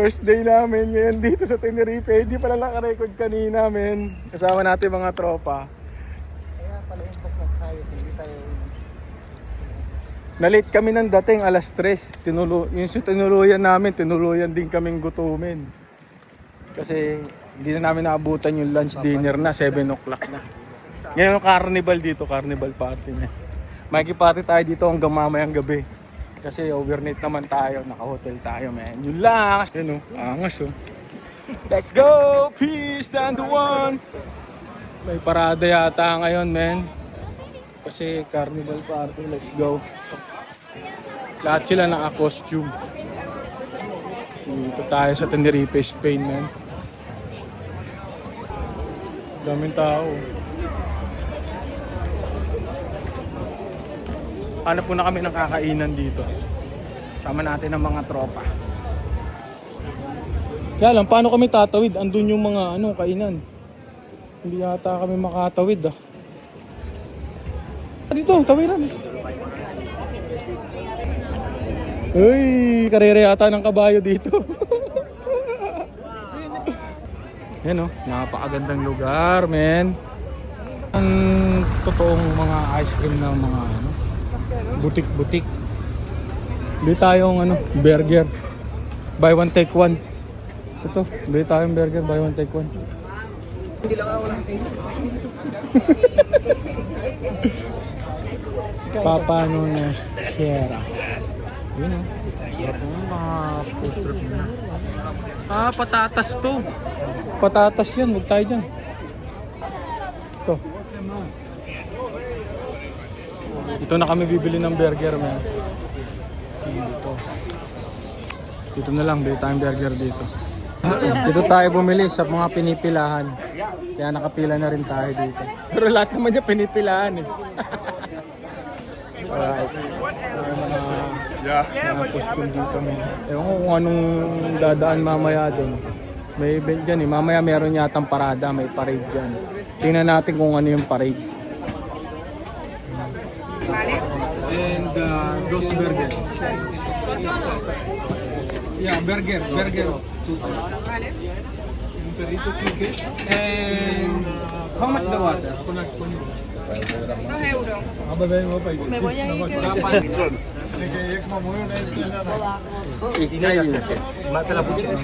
First day namin ngayon dito sa Tenerife. Hindi pala naka-record kanina, men. Kasama natin mga tropa. Kaya pala yung basta tayo, hindi tayo... Nalate kami ng dating alas 3. Yung tinuluyan namin, tinuluyan din kaming gutumin. Kasi hindi na namin naabutan yung lunch dinner na, 7 o'clock na. Ngayon yung carnival dito, carnival party na. Makikipati tayo dito hanggang mamayang gabi. Kasi overnight naman tayo, naka-hotel tayo, man. Yun lang. Yun, angas, oh. Let's go! Peace down the one! May parada yata ngayon, man. Kasi carnival party, let's go. Lahat sila naka-costume. Dito tayo sa Tenerife, Spain, man. Daming tao. Hanap po na kami ng kakainan dito. Sama natin ang mga tropa. Kaya lang, paano kami tatawid? Andun yung mga kainan. Hindi yata kami makatawid, ah. Dito, tawiran. Uy, karera yata ng kabayo dito. Yan, oh, napakagandang lugar, men. Ang totoong mga ice cream na mga butik-butik. Bili tayong burger. Buy one take one. Ito, bili tayong burger, buy one take one. Hindi lang ako lang tingin. Papa Nunes Sierra. Yun, oh. Sarap ng mga food trip na. Ah, patatas to. Patatas yan, huwag tayo dyan. Ito. Dito na kami bibili ng burger, man. Dito na lang, bili tayong burger dito. Dito tayo bumili sa mga pinipilahan. Kaya nakapila na rin tayo dito. Pero lahat naman niya pinipilahan, eh. Alright. Mga costume dito, man. Ewan ko kung anong dadaan mamaya doon. May event dyan, eh. Mamaya meron yatang parada, may parade dyan. Tingnan natin kung ano yung parade. And Ghost Burger. Yeah, burger. Perrito chicken. And how much the water? 2 euros. Me voy a ir. Mata la pucha.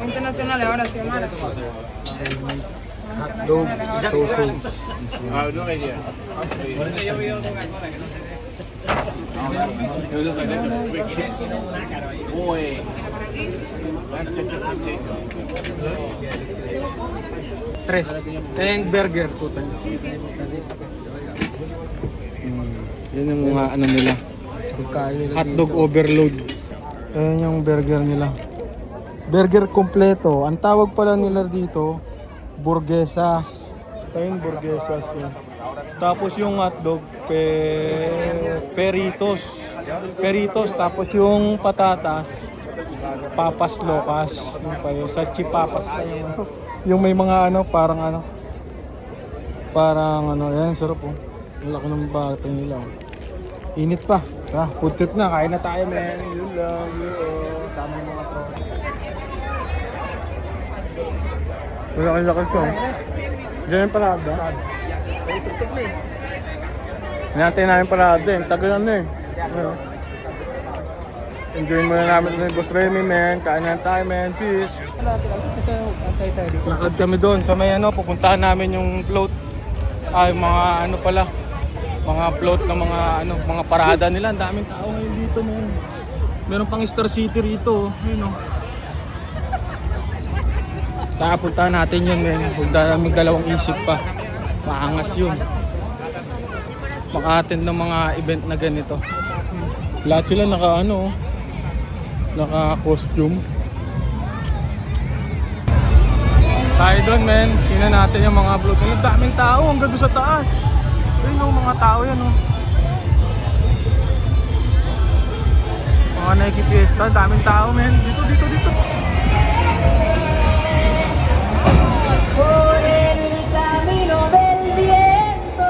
Internacional ahora sí, hermano. Dog, tofu. No idea. Tres. And burger, 2 times. Yan yung mga nila. Hotdog overload. Ayan yung burger nila. Burger kompleto. Ang tawag pala nila dito, burguesas. Ito yung burguesas yun. Tapos yung hotdog, peritos. Peritos. Tapos yung patatas, papas locas. Yung pa yun. Sachi papas pa yun. Yung may mga parang yan, sarap, oh. Ang laki ng batang nila, oh. Init pa. Food trip na. Kain na tayo, men. Yun lang. Sama yung mga tropa. Laki-laki ko. Diyan yung parada. Hinantay namin parada, eh. Tagal eh. Enjoy muna namin ng Boss Remy, men. Kain na tayo, men. Peace. Lakad kami doon. So may pupuntahan namin yung float. Ay, mga mga float ng mga parada nila. Ang daming tao ngayon dito, men. Meron pang Star City rito, yun, oh. Puntahan natin yun, men. Huwag magdalawang isip pa. Maangas yun. Maka-attend ng mga event na ganito. Lahat sila naka-costume. Tayo doon, men. Tingnan natin yung mga float. Ang daming tao hanggang doon sa taas. Ayun, mga tao yan, oh. Mga Nike Fiesta, daming tao, men. Dito. Por el camino del viento.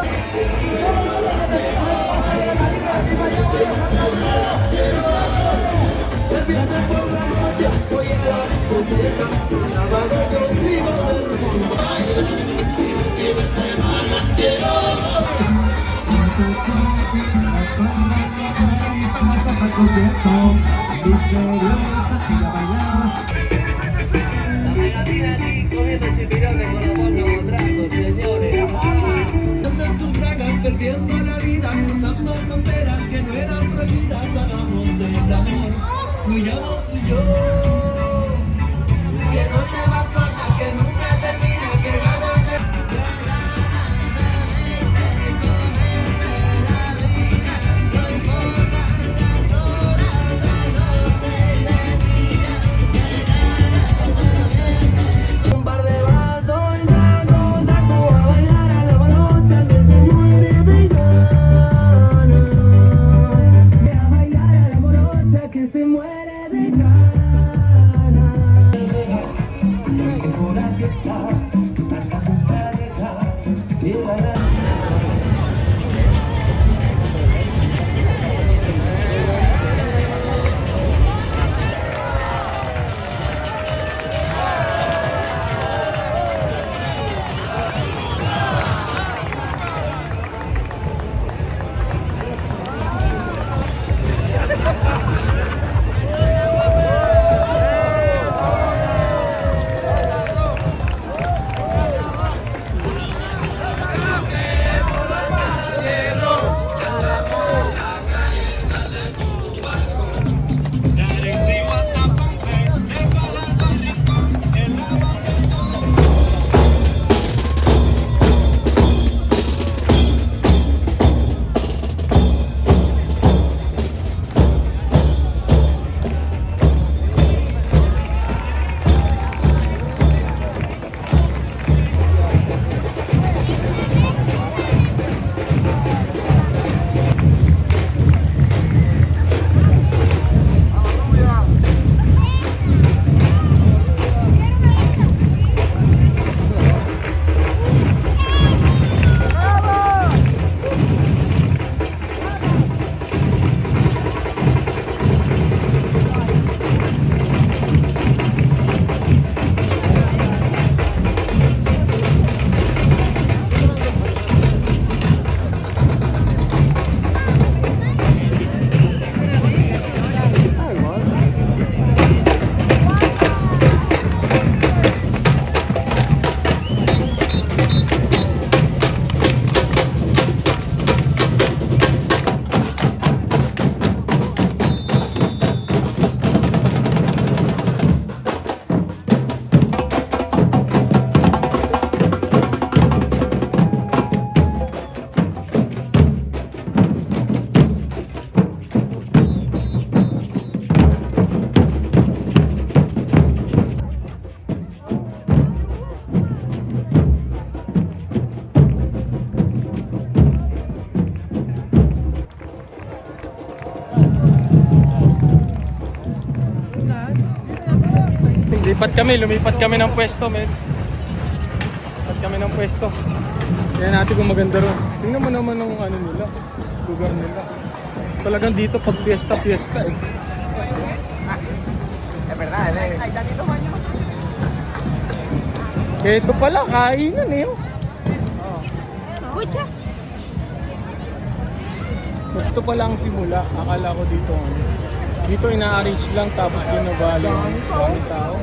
Perdiendo la vida, cruzando fronteras que no eran prohibidas, hagamos el amor, fluyamos tú y yo. Que noche más corta, que nunca termina, que ganas de... Un par de vasos y saco, saco a bailar a la manocha que se muere de ganas. A bailar a la morocha que se muere de ganas. Lumipat kami ng pwesto, men. Lumipat kami ng pwesto. Tingnan natin kung maganda ron. Tingnan mo naman ng ano nila, lugar nila. Talagang dito pag fiesta eh. Kaya ito pala, kainan eh. Oh. Ito pala ang simula. Akala ko dito. Dito ina-arrange lang tapos binabali yung maraming tao.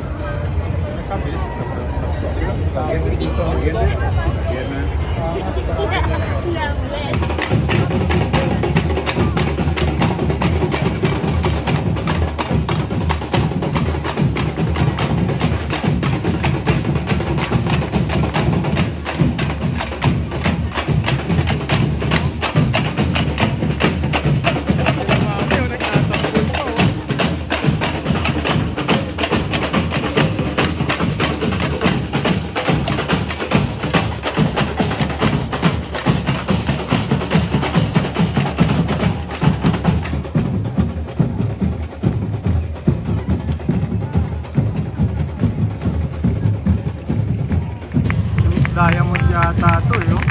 Diamond yata to eh. Oh.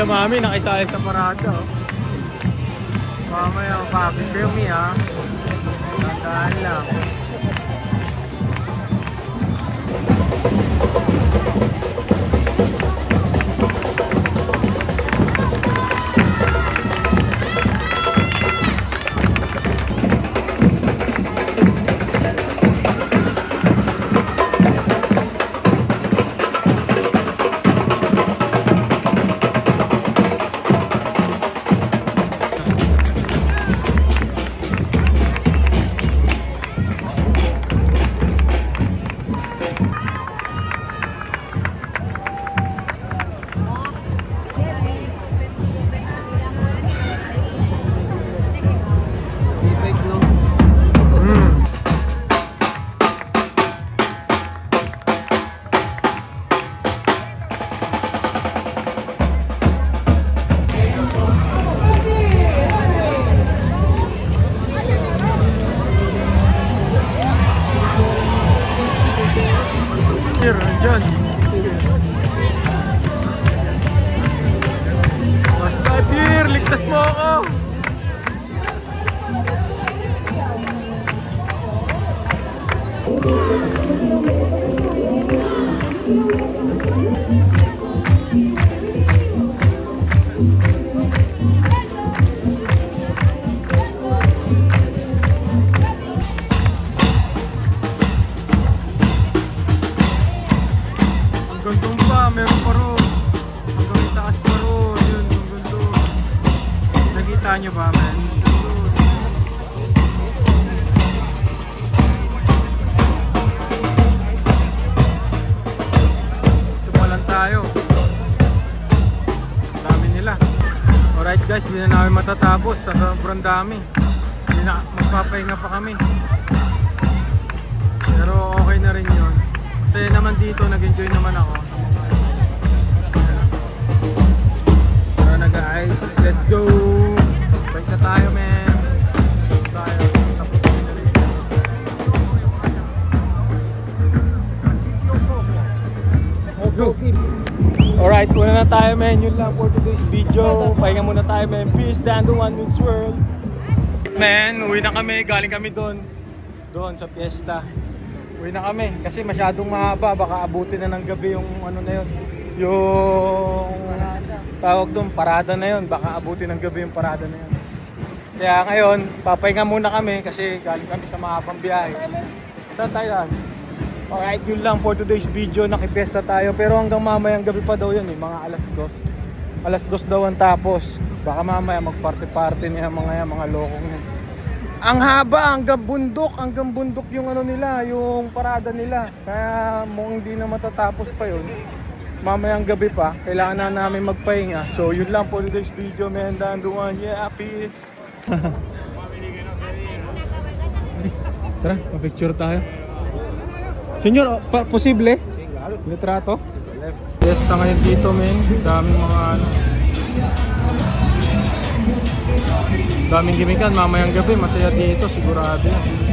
Sila mami nakisali sa parada. Oh. Mamaya papi kayo mi ha. Tandaan lang. Here, dyan. Basta here, ligtas mo ako. Hanggang doon pa, meron pa ron. Hanggang itaas pa ron. Yun, hanggang doon. Nakita nyo ba, man? Ito lang tayo. Dami nila. Alright guys, hindi na namin matatapos. Sa sobrang dami. Hindi na, magpapahinga pa kami. Pero okay na rin yun. Kasi naman dito, nag-enjoy naman ako. Tara na guys, let's go! Bike na tayo, man! Tayo, tapos na rin. Go. Alright, una na tayo, man. Yun lang for today's video. Pahinga muna tayo, man. Peace, Dando One News World. Man, uwi na kami. Galing kami doon. Doon sa fiesta. Uwi na kami kasi masyadong mahaba, baka abutin na ng gabi yung ano na yun, yung tawag doon, parada na yun, baka abutin ng gabi yung parada na yun. Kaya ngayon, papahinga muna kami kasi galing kami sa mahabang biyahe. Saan tayo? Alright, yun lang for today's video, nakipiesta tayo pero hanggang mamayang gabi pa daw yun eh, mga alas 2 daw ang tapos, baka mamaya magparty-party niya mga lokong yun. Ang haba, hanggang bundok yung ano nila, yung parada nila. Kaya mukhang hindi na matatapos pa yun. Mamayang gabi pa, kailangan na namin magpahinga. So yun lang for today's video, man. Danduan, yeah, peace. Tara, pa-picture tayo. Senyor, posible? Litrato? Fiesta ngayon dito, men. Daming mga ano. Daming gimikan, mamayang gabi, masaya dito, sigurado yan.